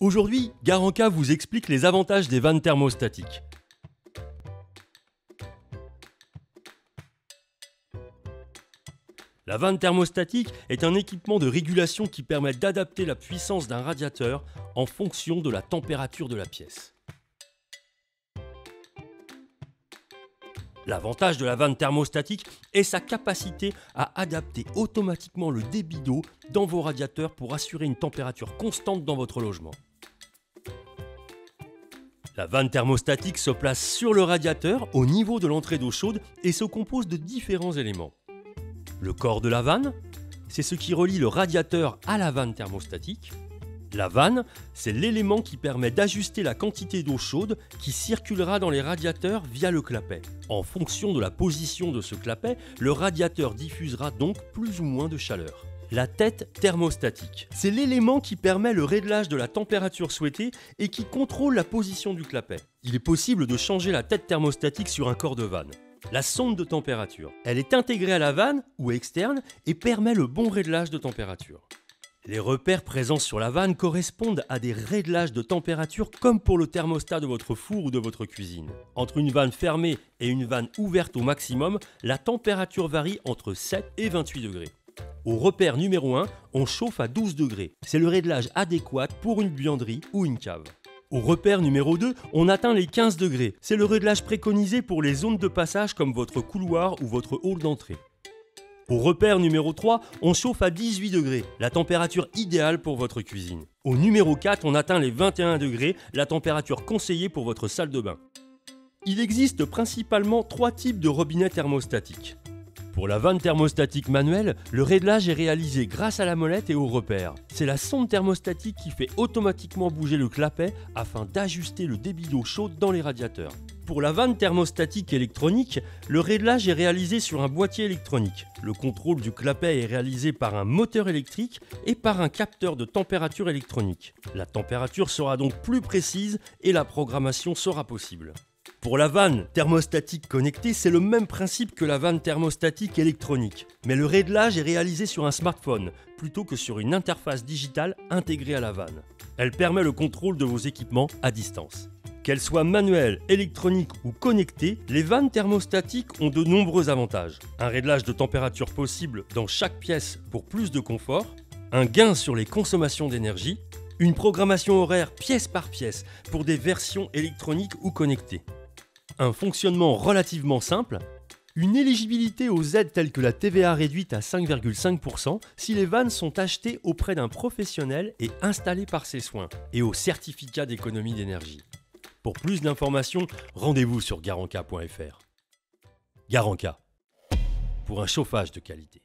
Aujourd'hui, Garanka vous explique les avantages des vannes thermostatiques. La vanne thermostatique est un équipement de régulation qui permet d'adapter la puissance d'un radiateur en fonction de la température de la pièce. L'avantage de la vanne thermostatique est sa capacité à adapter automatiquement le débit d'eau dans vos radiateurs pour assurer une température constante dans votre logement. La vanne thermostatique se place sur le radiateur au niveau de l'entrée d'eau chaude et se compose de différents éléments. Le corps de la vanne, c'est ce qui relie le radiateur à la vanne thermostatique. La vanne, c'est l'élément qui permet d'ajuster la quantité d'eau chaude qui circulera dans les radiateurs via le clapet. En fonction de la position de ce clapet, le radiateur diffusera donc plus ou moins de chaleur. La tête thermostatique, c'est l'élément qui permet le réglage de la température souhaitée et qui contrôle la position du clapet. Il est possible de changer la tête thermostatique sur un corps de vanne. La sonde de température, elle est intégrée à la vanne ou externe et permet le bon réglage de température. Les repères présents sur la vanne correspondent à des réglages de température comme pour le thermostat de votre four ou de votre cuisine. Entre une vanne fermée et une vanne ouverte au maximum, la température varie entre 7 et 28 degrés. Au repère numéro 1, on chauffe à 12 degrés. C'est le réglage adéquat pour une buanderie ou une cave. Au repère numéro 2, on atteint les 15 degrés. C'est le réglage préconisé pour les zones de passage comme votre couloir ou votre hall d'entrée. Au repère numéro 3, on chauffe à 18 degrés, la température idéale pour votre cuisine. Au numéro 4, on atteint les 21 degrés, la température conseillée pour votre salle de bain. Il existe principalement 3 types de robinets thermostatiques. Pour la vanne thermostatique manuelle, le réglage est réalisé grâce à la molette et au repère. C'est la sonde thermostatique qui fait automatiquement bouger le clapet afin d'ajuster le débit d'eau chaude dans les radiateurs. Pour la vanne thermostatique électronique, le réglage est réalisé sur un boîtier électronique. Le contrôle du clapet est réalisé par un moteur électrique et par un capteur de température électronique. La température sera donc plus précise et la programmation sera possible. Pour la vanne thermostatique connectée, c'est le même principe que la vanne thermostatique électronique, mais le réglage est réalisé sur un smartphone plutôt que sur une interface digitale intégrée à la vanne. Elle permet le contrôle de vos équipements à distance. Qu'elles soient manuelles, électroniques ou connectées, les vannes thermostatiques ont de nombreux avantages. Un réglage de température possible dans chaque pièce pour plus de confort, un gain sur les consommations d'énergie, une programmation horaire pièce par pièce pour des versions électroniques ou connectées. Un fonctionnement relativement simple, une éligibilité aux aides telles que la TVA réduite à 5,5% si les vannes sont achetées auprès d'un professionnel et installées par ses soins, et au certificat d'économie d'énergie. Pour plus d'informations, rendez-vous sur garanka.fr. Garanka, pour un chauffage de qualité.